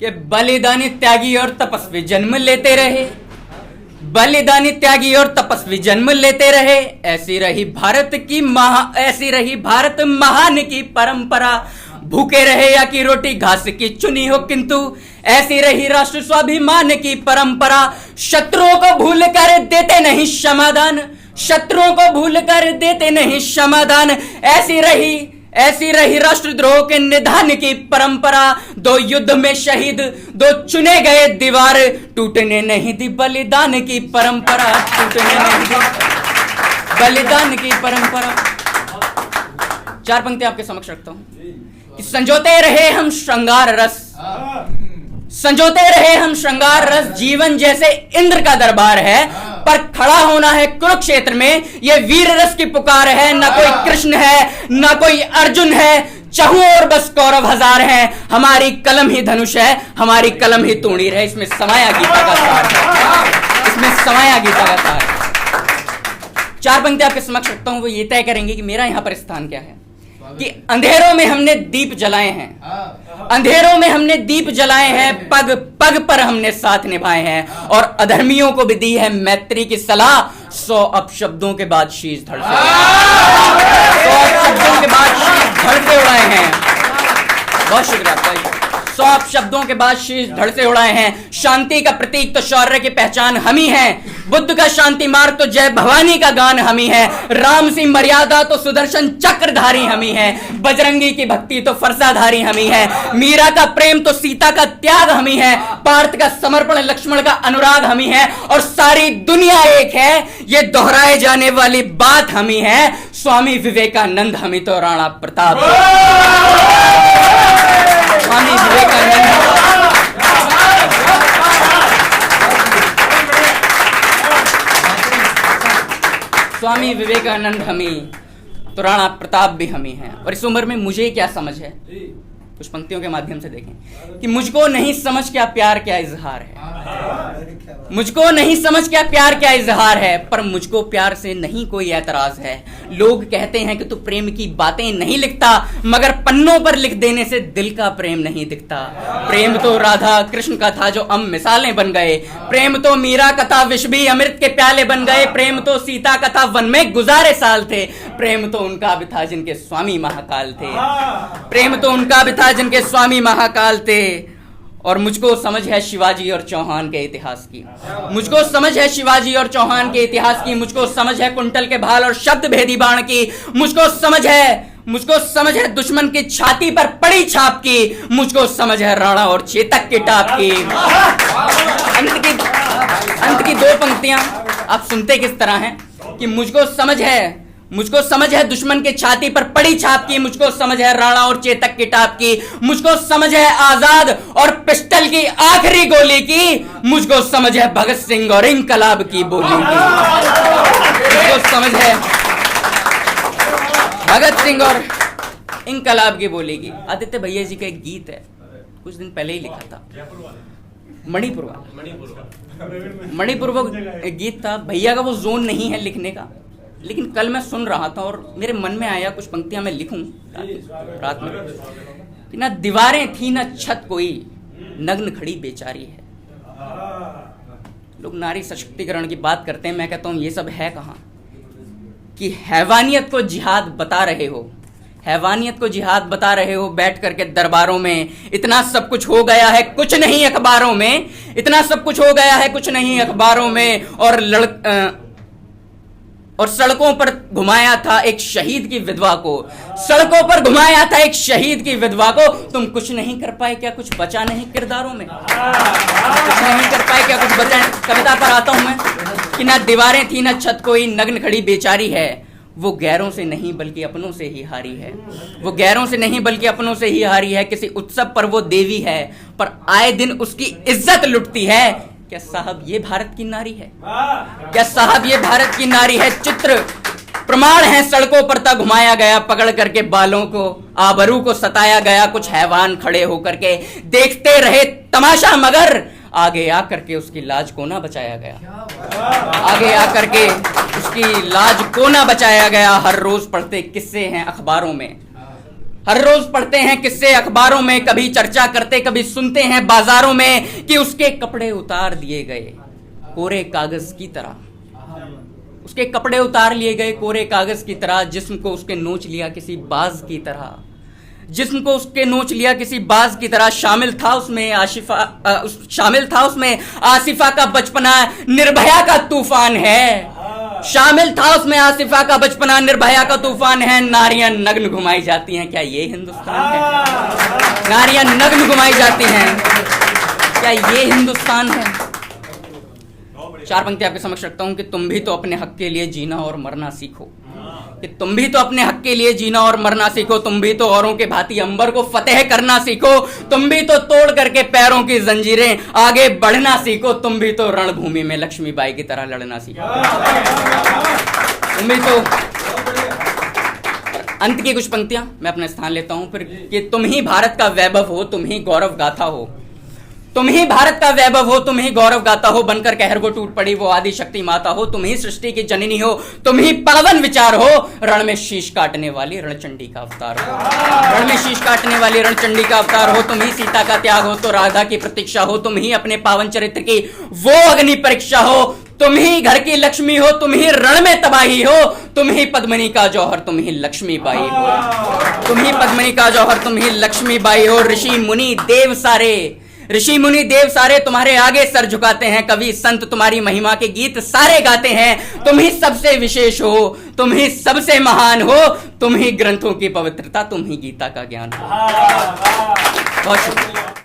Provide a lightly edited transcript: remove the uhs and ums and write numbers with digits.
कि बलिदानी त्यागी और तपस्वी जन्म लेते रहे, बलिदानी त्यागी और तपस्वी जन्म लेते रहे। ऐसी रही भारत महान की परंपरा, भूखे रहे या कि रोटी घास की चुनी हो, किंतु ऐसी रही राष्ट्र स्वाभिमान की परंपरा। शत्रुओं को भूल कर देते नहीं क्षमादान, शत्रुओं को भूल कर देते नहीं क्षमादान। ऐसी रही राष्ट्रद्रोह के निधान की परंपरा। 2 युद्ध में शहीद, 2 चुने गए दीवार, टूटने नहीं दी बलिदान की परंपरा, टूटने नहीं दी बलिदान की परंपरा। 4 पंक्तियां आपके समक्ष रखता हूं कि संजोते रहे हम श्रृंगार रस, संजोते रहे हम श्रृंगार रस। जीवन जैसे इंद्र का दरबार है, पर खड़ा होना है कुरुक्षेत्र में, यह वीर रस की पुकार है। न कोई कृष्ण है, न कोई अर्जुन है, चहुं और बस कौरव हजार हैं। हमारी कलम ही धनुष है, हमारी कलम ही तूणीर है। इसमें समाया गीता का सार है, इसमें समाया गीता का सार है। 4 पंक्तियां आपके समक्ष रखता हूं, वो ये तय करेंगे कि मेरा यहां पर स्थान क्या है। कि अंधेरों में हमने दीप जलाए हैं, अंधेरों में हमने दीप जलाए हैं, पग पग पर हमने साथ निभाए हैं, और अधर्मियों को भी दी है मैत्री की सलाह। 100 अपशब्दों के बाद शीश धड़ से, 100 अपशब्दों के बाद शीश धड़ से उड़ाए हैं। बहुत शुक्रिया आपका। 100 अपशब्दों के बाद शीश धड़ से उड़ाए हैं। शांति का प्रतीक तो शौर्य की पहचान हम ही हैं, बुद्ध का शांति मार्ग तो जय भवानी का गान हम ही है, राम सी मर्यादा तो सुदर्शन चक्रधारी हम ही है, बजरंगी की भक्ति तो फरसाधारी हम ही है, मीरा का प्रेम तो सीता का त्याग हम ही है, पार्थ का समर्पण लक्ष्मण का अनुराग हम ही है, और सारी दुनिया एक है, ये दोहराए जाने वाली बात हम ही है। स्वामी विवेकानंद हम ही तो राणा प्रताप, स्वामी विवेकानंद, स्वामी विवेकानंद हम ही तो राणा प्रताप भी हम ही हैं। और इस उम्र में मुझे क्या समझ है, कुछ पंक्तियों के माध्यम से देखें कि मुझको नहीं समझ क्या प्यार क्या इजहार है, मुझको नहीं समझ क्या प्यार क्या इजहार है, पर मुझको प्यार से नहीं कोई ऐतराज है। लोग कहते हैं कि तू प्रेम की बातें नहीं लिखता, मगर पन्नों पर लिख देने से दिल का प्रेम नहीं दिखता। प्रेम तो राधा कृष्ण का था जो अब मिसालें बन गए, प्रेम तो मीरा का था विष भी अमृत के प्याले बन गए, प्रेम तो सीता का था वन में गुजारे साल थे, प्रेम तो उनका भी था जिनके स्वामी महाकाल थे, प्रेम तो उनका भी था जिनके स्वामी महाकाल थे। और मुझको समझ है शिवाजी और चौहान के इतिहास की, मुझको समझ है शिवाजी और चौहान के इतिहास की, मुझको समझ है कुंटल के भाल और शब्द भेदी बाण की, मुझको समझ है दुश्मन की छाती पर पड़ी छाप की, मुझको समझ है राणा और चेतक की टाप की। अंत की 2 पंक्तियां आप सुनते किस तरह हैं कि मुझको समझ है दुश्मन के छाती पर पड़ी छाप की, मुझको समझ है राणा और चेतक की टाप की, मुझको समझ है आजाद और पिस्टल की आखिरी गोली की, मुझको समझ है भगत सिंह और इंकलाब की बोली की, मुझको समझ है भगत सिंह और इंकलाब की बोली की। आदित्य भैया जी का एक गीत है, कुछ दिन पहले ही लिखा था, मणिपुर वाला, मणिपुर वो गीत था। भैया का वो जोन नहीं है लिखने का, लेकिन कल मैं सुन रहा था और मेरे मन में आया कुछ पंक्तियां मैं लिखूं रात में कि ना दीवारें थी ना छत कोई, नग्न खड़ी बेचारी है। लोग नारी सशक्तिकरण की बात करते हैं, मैं कहता हूं ये सब है कहां कि हैवानियत को जिहाद बता रहे हो, हैवानियत को जिहाद बता रहे हो बैठ करके दरबारों में। इतना सब कुछ हो गया है कुछ नहीं अखबारों में, इतना सब कुछ हो गया है कुछ नहीं अखबारों में, और सड़कों पर घुमाया था एक शहीद की विधवा को, सड़कों पर घुमाया था एक शहीद की विधवा को। तुम कुछ नहीं कर पाए क्या, कुछ बचा नहीं किरदारों में, कुछ नहीं कर पाए क्या, कुछ बचा। कविता पर आता हूं मैं कि ना दीवारें थी ना छत कोई, नग्न खड़ी बेचारी है, वो गैरों से नहीं बल्कि अपनों से ही हारी है, वो गैरों से नहीं बल्कि अपनों से ही हारी है। किसी उत्सव पर वो देवी है, पर आए दिन उसकी इज्जत लुटती है। क्या साहब ये भारत की नारी है, क्या साहब ये भारत की नारी है। चित्र प्रमाण है सड़कों पर था घुमाया गया, पकड़ करके बालों को आबरू को सताया गया। कुछ हैवान खड़े होकर के देखते रहे तमाशा, मगर आगे आकर के उसकी लाज को ना बचाया गया, आगे आकर के उसकी लाज को ना बचाया गया। हर रोज पढ़ते किस्से हैं अखबारों में, हर रोज पढ़ते हैं किस्से अखबारों में, कभी चर्चा करते कभी सुनते हैं बाजारों में कि उसके कपड़े उतार दिए गए कोरे कागज की तरह, उसके कपड़े उतार लिए गए कोरे कागज की तरह, जिस्म को उसके नोच लिया किसी बाज की तरह, जिस्म को उसके नोच लिया किसी बाज की तरह। शामिल था उसमें आसिफा का बचपना, निर्भया का तूफान है। शामिल था उसमें आसिफा का बचपना, निर्भया का तूफान है। नारियां नग्न घुमाई जाती हैं, क्या ये हिंदुस्तान है? नारियां नग्न घुमाई जाती हैं, क्या ये हिंदुस्तान है? चार पंक्ति आपके समक्ष रखता हूं कि तुम भी तो अपने हक के लिए जीना और मरना सीखो, कि तुम भी तो अपने हक के लिए जीना और मरना सीखो, तुम भी तो औरों के भांति अंबर को फतेह करना सीखो, तुम भी तो तोड़ करके पैरों की जंजीरें आगे बढ़ना सीखो, तुम भी तो रणभूमि में लक्ष्मीबाई की तरह लड़ना सीखो, तुम भी तो। अंत की कुछ पंक्तियां मैं अपना स्थान लेता हूं फिर, कि तुम ही भारत का वैभव हो, तुम ही गौरव गाथा हो, तुम ही भारत का वैभव हो, तुम ही गौरव गाता हो, बनकर कहर को टूट पड़ी वो आदि शक्ति माता हो, तुम ही सृष्टि की जननी हो, तुम ही पावन विचार हो, रण में शीश काटने वाली रणचंडी का अवतार हो, रण में शीश काटने वाली रणचंडी का अवतार हो, तुम ही सीता का त्याग हो तो राधा की प्रतीक्षा हो, तुम ही अपने पावन चरित्र की वो अग्नि परीक्षा हो, तुम ही घर की लक्ष्मी हो, तुम ही रण में तबाही हो, तुम ही पद्मनी का जौहर, तुम ही लक्ष्मीबाई हो, तुम ही पद्मनी का जौहर, तुम ही लक्ष्मीबाई हो। ऋषि मुनि देव सारे तुम्हारे आगे सर झुकाते हैं, कवि संत तुम्हारी महिमा के गीत सारे गाते हैं, तुम ही सबसे विशेष हो, तुम ही सबसे महान हो, तुम ही ग्रंथों की पवित्रता, तुम ही गीता का ज्ञान हो। बहुत शुक्रिया।